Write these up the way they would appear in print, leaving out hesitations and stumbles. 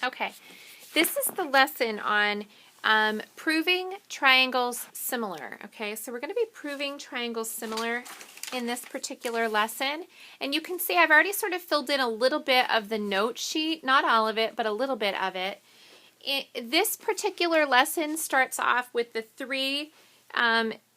Okay, this is the lesson on proving triangles similar. Okay, so we're going to be proving triangles similar in this particular lesson. And you can see I've already sort of filled in a little bit of the note sheet, not all of it, but a little bit of it. This particular lesson starts off with the three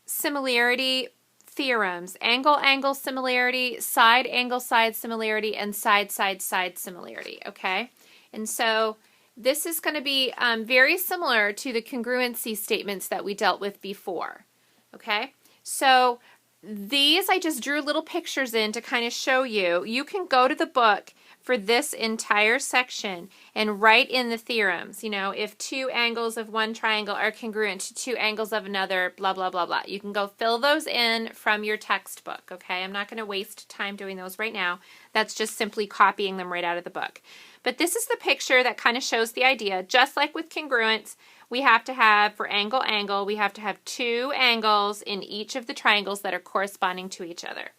similarity theorems: angle-angle similarity, side-angle-side similarity, and side-side-side similarity, okay? And so this is going to be very similar to the congruency statements that we dealt with before, okay? So these I just drew little pictures in to kind of show you. You can go to the book for this entire section and write in the theorems. You know, if two angles of one triangle are congruent to two angles of another, blah, blah, blah, blah. You can go fill those in from your textbook, okay? I'm not going to waste time doing those right now. That's just simply copying them right out of the book. But this is the picture that kind of shows the idea. Just like with congruence, we have to have, for angle-angle, we have to have two angles in each of the triangles that are corresponding to each other.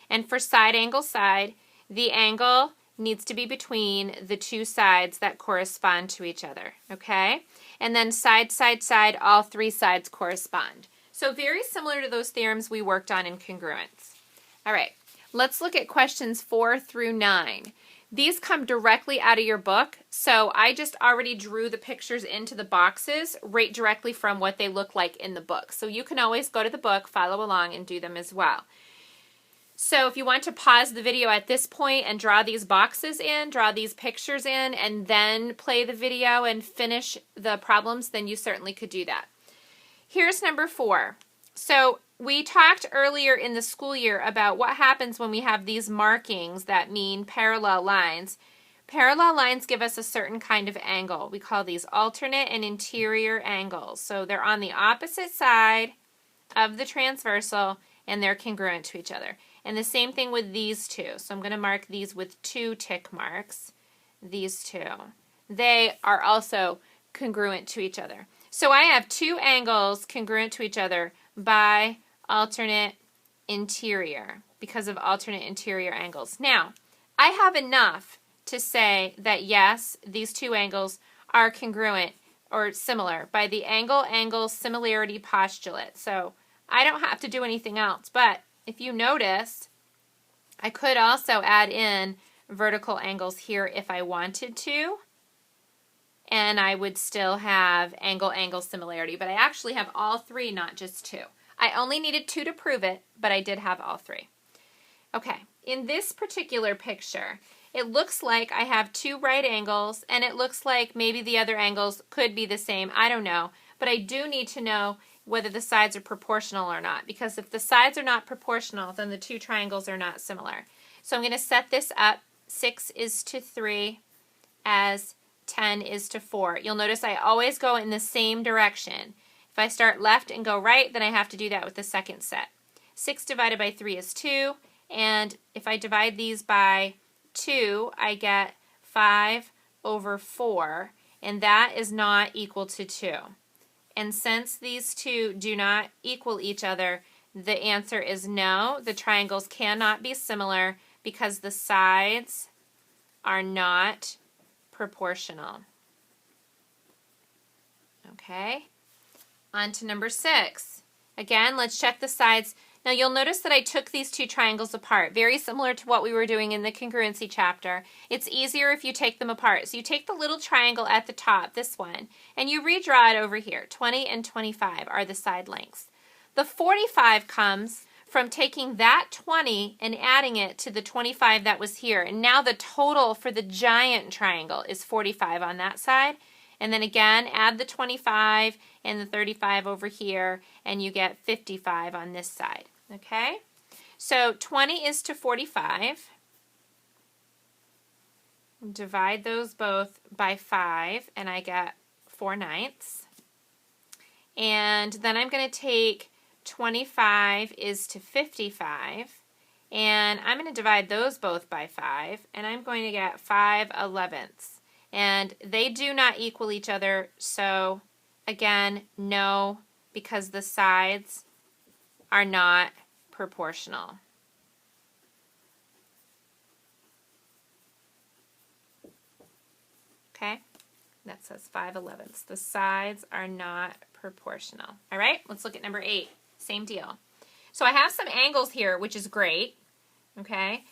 And for side-angle-side, the angle needs to be between the two sides that correspond to each other, okay? And then side, side, side, all three sides correspond. So very similar to those theorems we worked on in congruence. All right, let's look at questions 4 through 9. These come directly out of your book, so I just already drew the pictures into the boxes right directly from what they look like in the book. So you can always go to the book, follow along, and do them as well. So if you want to pause the video at this point and draw these boxes in, draw these pictures in, and then play the video and finish the problems, then you certainly could do that. Here's number 4. So we talked earlier in the school year about what happens when we have these markings that mean parallel lines. Parallel lines give us a certain kind of angle. We call these alternate and interior angles. So they're on the opposite side of the transversal and they're congruent to each other. And the same thing with these two. So I'm going to mark these with 2 tick marks. These two. They are also congruent to each other. So I have 2 angles congruent to each other by alternate interior because of alternate interior angles. Now, I have enough to say that yes, these 2 angles are congruent or similar by the angle-angle similarity postulate. So I don't have to do anything else, but if you notice, I could also add in vertical angles here if I wanted to, and I would still have angle-angle similarity, but I actually have all 3, not just 2. I only needed 2 to prove it, but I did have all 3. Okay, in this particular picture, it looks like I have 2 right angles, and it looks like maybe the other angles could be the same. I don't know, but I do need to know whether the sides are proportional or not, because if the sides are not proportional, then the 2 triangles are not similar. So I'm going to set this up 6 is to 3 as 10 is to 4. You'll notice I always go in the same direction. If I start left and go right, then I have to do that with the second set. 6 divided by 3 is 2, and if I divide these by 2, I get 5 over 4, and that is not equal to 2. And since these 2 do not equal each other, the answer is no. The triangles cannot be similar because the sides are not proportional. Okay, on to number 6. Again, let's check the sides. Now you'll notice that I took these 2 triangles apart, very similar to what we were doing in the congruency chapter. It's easier if you take them apart. So you take the little triangle at the top, this one, and you redraw it over here. 20 and 25 are the side lengths. The 45 comes from taking that 20 and adding it to the 25 that was here. And now the total for the giant triangle is 45 on that side. And then again, add the 25 and the 35 over here, and you get 55 on this side. Okay? So 20 is to 45. Divide those both by 5, and I get 4/9. And then I'm going to take 25 is to 55, and I'm going to divide those both by 5, and I'm going to get 5/11. And they do not equal each other, so again, no, because the sides are not proportional. Okay? That says 5/11. The sides are not proportional. All right, let's look at number 8. Same deal. So I have some angles here, which is great. Okay.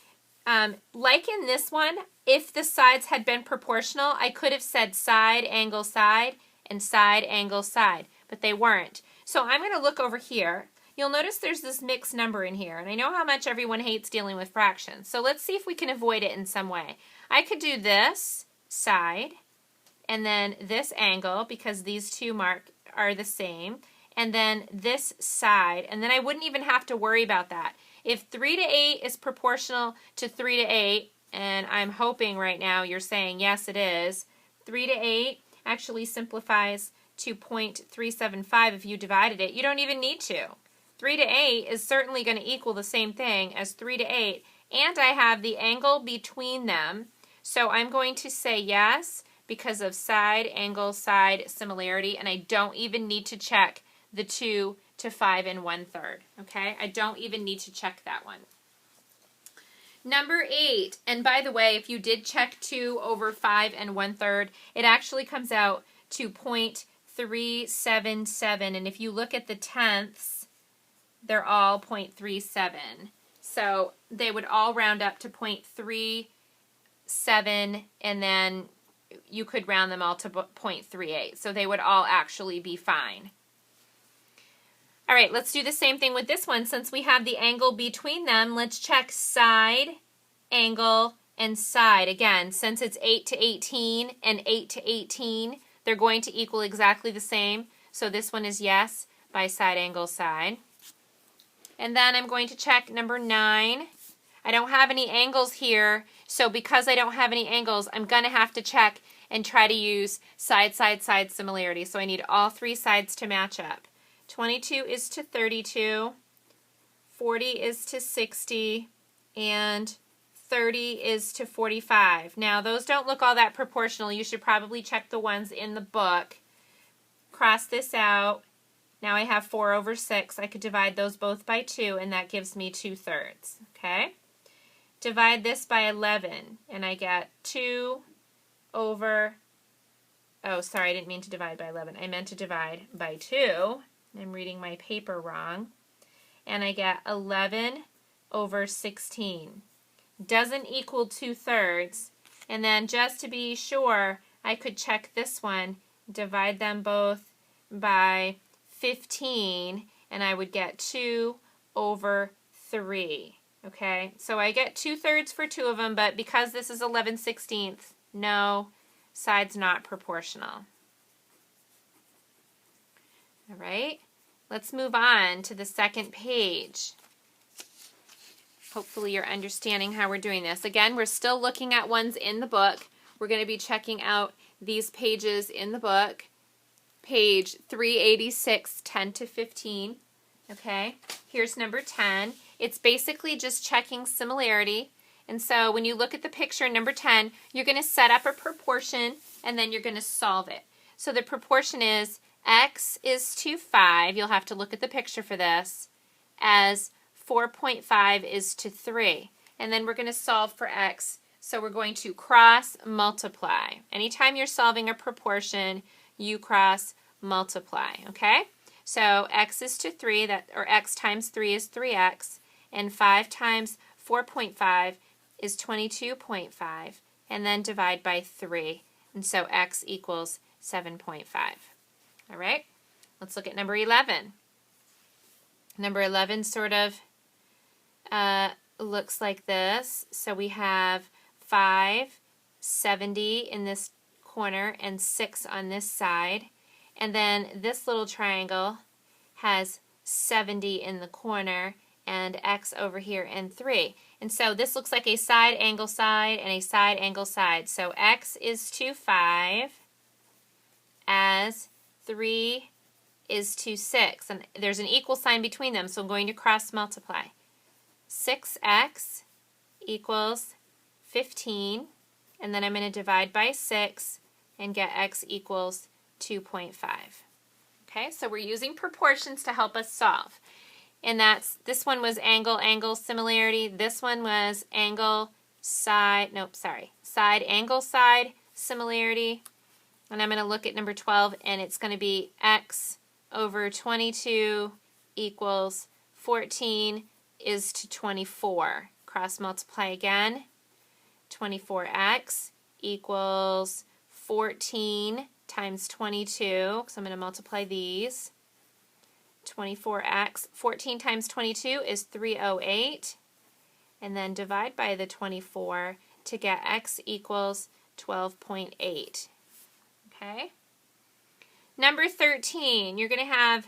Like in this one, if the sides had been proportional, I could have said side, angle, side, and side, angle, side, but they weren't. So I'm going to look over here. You'll notice there's this mixed number in here, and I know how much everyone hates dealing with fractions. So let's see if we can avoid it in some way. I could do this side, and then this angle, because these two are the same, and then this side, and then I wouldn't even have to worry about that. If 3 to 8 is proportional to 3 to 8, and I'm hoping right now you're saying yes it is, 3 to 8 actually simplifies to 0.375 if you divided it. You don't even need to. 3 to 8 is certainly going to equal the same thing as 3 to 8, and I have the angle between them, so I'm going to say yes because of side, angle, side similarity, and I don't even need to check the 2 to 5 1/3. Okay, I don't even need to check that one. Number 8, and by the way, if you did check 2 over 5 1/3, it actually comes out to 0.377, and if you look at the tenths, they're all 0.37. So they would all round up to 0.37, and then you could round them all to 0.38. So they would all actually be fine. All right, let's do the same thing with this one. Since we have the angle between them, let's check side, angle, and side. Again, since it's 8 to 18 and 8 to 18, they're going to equal exactly the same. So this one is yes by side, angle, side. And then I'm going to check number 9. I don't have any angles here, so because I don't have any angles, I'm going to have to check and try to use side, side, side similarity. So I need all 3 sides to match up. 22 is to 32, 40 is to 60, and 30 is to 45. Now, those don't look all that proportional. You should probably check the ones in the book. Cross this out. Now I have 4 over 6. I could divide those both by 2, and that gives me 2/3. Okay? Divide this by 11, and I get 2 over, oh, sorry, I didn't mean to divide by 11. I meant to divide by 2. I'm reading my paper wrong. And I get 11 over 16. Doesn't equal 2/3. And then just to be sure, I could check this one, divide them both by 15, and I would get 2 over 3. Okay, so I get 2/3 for 2 of them, but because this is 11/16, no, side's not proportional. All right, let's move on to the second page. Hopefully you're understanding how we're doing this. Again, we're still looking at ones in the book. We're going to be checking out these pages in the book. Page 386, 10 to 15. Okay, here's number 10. It's basically just checking similarity. And so when you look at the picture in number 10, you're going to set up a proportion and then you're going to solve it. So the proportion is x is to 5, you'll have to look at the picture for this, as 4.5 is to 3. And then we're going to solve for x, so we're going to cross multiply. Anytime you're solving a proportion, you cross multiply, okay? So x is to 3, or x times 3 is 3x, and 5 times 4.5 is 22.5, and then divide by 3, and so x equals 7.5. All right, let's look at number 11. Number 11 sort of looks like this. So we have 5, 70 in this corner, and 6 on this side. And then this little triangle has 70 in the corner, and x over here, and 3. And so this looks like a side, angle, side, and a side, angle, side. So x is to 5 as 3 is to 6. And there's an equal sign between them, so I'm going to cross multiply. 6x equals 15, and then I'm going to divide by 6 and get x equals 2.5. Okay, so we're using proportions to help us solve. And this one was angle, angle, similarity. This one was angle, side, side, angle, side, similarity. And I'm going to look at number 12, and it's going to be x over 22 equals 14 is to 24. Cross multiply again. 24x equals 14 times 22, so I'm going to multiply these. 24x, 14 times 22 is 308, and then divide by the 24 to get x equals 12.8. Okay? Number 13, you're going to have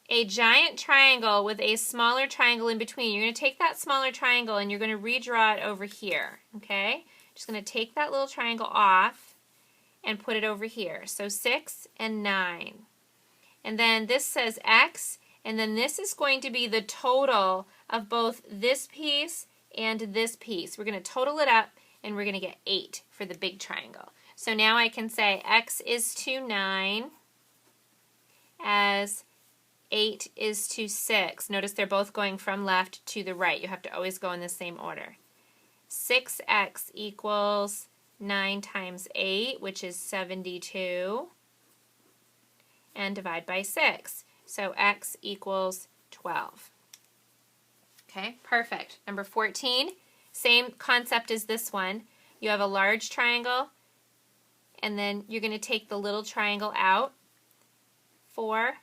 a giant triangle with a smaller triangle in between. You're going to take that smaller triangle and you're going to redraw it over here. Okay? Just going to take that little triangle off and put it over here. So 6 and 9. And then this says x, and then this is going to be the total of both this piece and this piece. We're going to total it up, and we're going to get 8 for the big triangle. So now I can say x is to 9 as 8 is to 6. Notice they're both going from left to the right. You have to always go in the same order. 6x equals 9 times 8, which is 72. And divide by 6. So x equals 12. Okay, perfect. Number 14, same concept as this one. You have a large triangle, and then you're going to take the little triangle out. 4,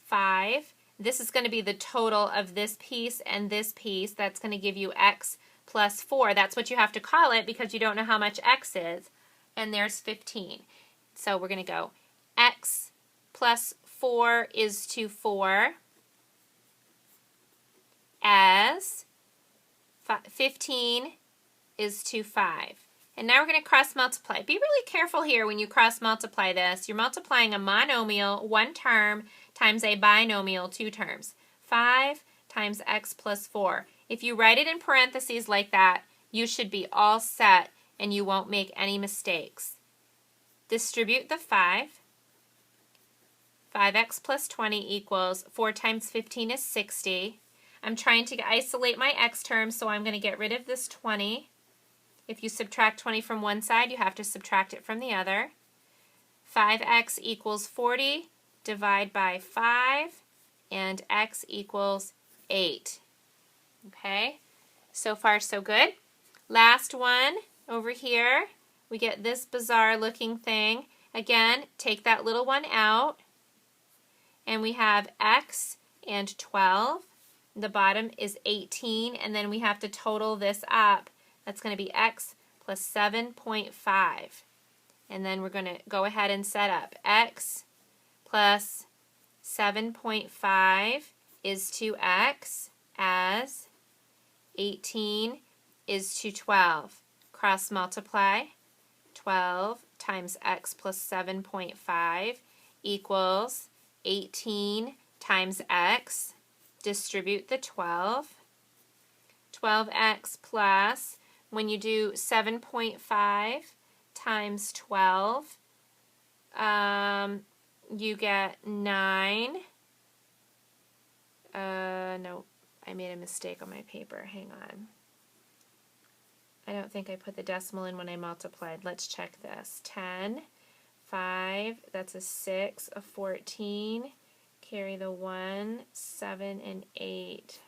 5. This is going to be the total of this piece and this piece. That's going to give you x plus 4. That's what you have to call it because you don't know how much x is. And there's 15. So we're going to go x plus 4 is to 4 as 15 is to 5. And now we're going to cross multiply. Be really careful here when you cross multiply this. You're multiplying a monomial, one term, times a binomial, two terms. 5 times x plus 4. If you write it in parentheses like that, you should be all set and you won't make any mistakes. Distribute the 5. 5x plus 20 equals 4 times 15 is 60. I'm trying to isolate my x terms, so I'm going to get rid of this 20. If you subtract 20 from one side, you have to subtract it from the other. 5x equals 40. Divide by 5, and x equals 8. Okay, so far so good. Last one over here. We get this bizarre looking thing. Again, take that little one out. And we have x and 12. The bottom is 18, and then we have to total this up. That's going to be x plus 7.5. And then we're going to go ahead and set up x plus 7.5 is to x as 18 is to 12. Cross multiply. 12 times x plus 7.5 equals 18 times x. Distribute the 12. 12x plus, when you do 7.5 times 12, you get 9. No, I made a mistake on my paper. Hang on. I don't think I put the decimal in when I multiplied. Let's check this. 10, 5, that's a 6, a 14, carry the 1, 7, and 8.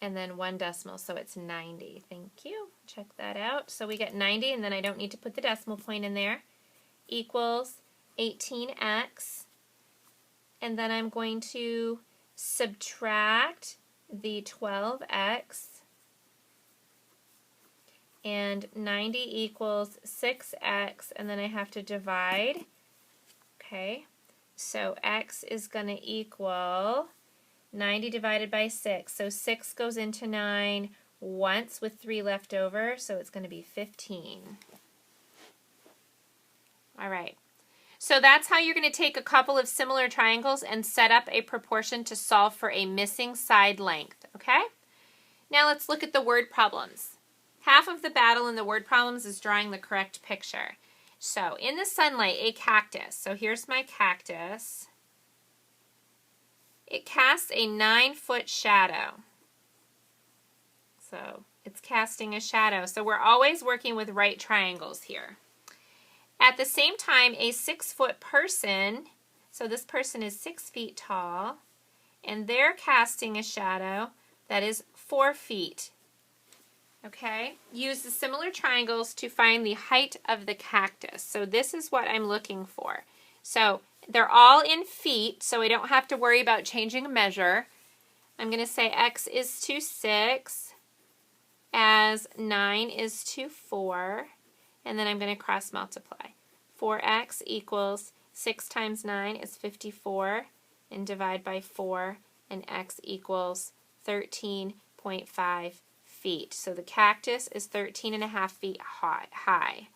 And then one decimal, so it's 90. Thank you. Check that out. So we get 90, and then I don't need to put the decimal point in there, equals 18x. And then I'm going to subtract the 12x, and 90 equals 6x, and then I have to divide. Okay, so x is going to equal 90 divided by 6. So 6 goes into 9 once with 3 left over, so it's going to be 15. All right. So that's how you're going to take a couple of similar triangles and set up a proportion to solve for a missing side length, okay? Now let's look at the word problems. Half of the battle in the word problems is drawing the correct picture. So in the sunlight, a cactus. So here's my cactus. It casts a 9-foot shadow. So It's casting a shadow. So we're always working with right triangles here. At the same time, a 6-foot person, so this person is 6 feet tall, and they're casting a shadow that is 4 feet. Okay? Use the similar triangles to find the height of the cactus. So this is what I'm looking for. So they're all in feet, so I don't have to worry about changing a measure. I'm going to say x is to 6, as 9 is to 4, and then I'm going to cross multiply. 4x equals 6 times 9 is 54, and divide by 4, and x equals 13.5 feet. So the cactus is 13.5 feet high.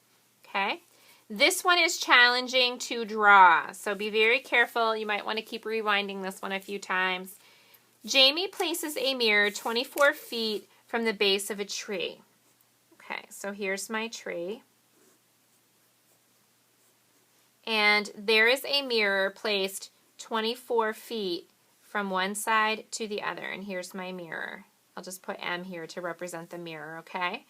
Okay? This one is challenging to draw, so be very careful. You might want to keep rewinding this one a few times. Jamie places a mirror 24 feet from the base of a tree. Okay, so here's my tree. And there is a mirror placed 24 feet from one side to the other. And here's my mirror. I'll just put M here to represent the mirror, okay?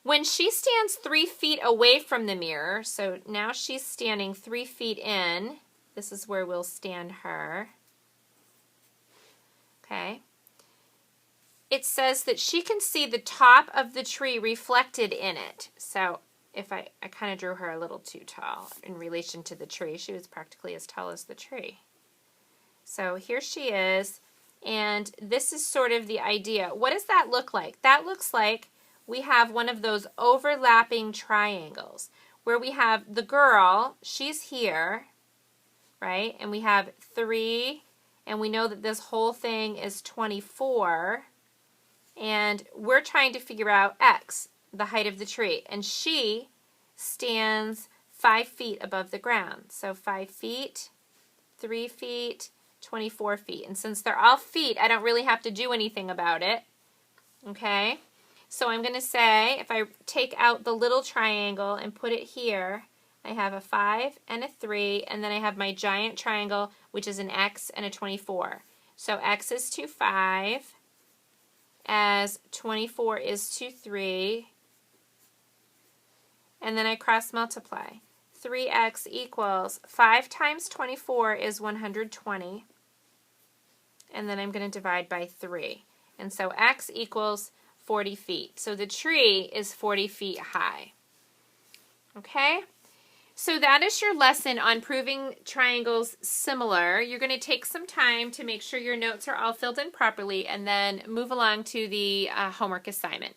When she stands 3 feet away from the mirror, so now she's standing 3 feet in, this is where we'll stand her. Okay. It says that she can see the top of the tree reflected in it. So if I kind of drew her a little too tall in relation to the tree. She was practically as tall as the tree. So here she is, and this is sort of the idea. What does that look like? That looks like we have one of those overlapping triangles where we have the girl, she's here, right? And we have 3, and we know that this whole thing is 24, and we're trying to figure out x, the height of the tree, and she stands 5 feet above the ground. So 5 feet, 3 feet, 24 feet. And since they're all feet, I don't really have to do anything about it. Okay? So I'm going to say, if I take out the little triangle and put it here, I have a 5 and a 3, and then I have my giant triangle, which is an x and a 24. So x is to 5, as 24 is to 3, and then I cross multiply. 3x equals 5 times 24 is 120, and then I'm going to divide by 3. And so x equals 40 feet. So the tree is 40 feet high. Okay? So that is your lesson on proving triangles similar. You're going to take some time to make sure your notes are all filled in properly and then move along to the homework assignment.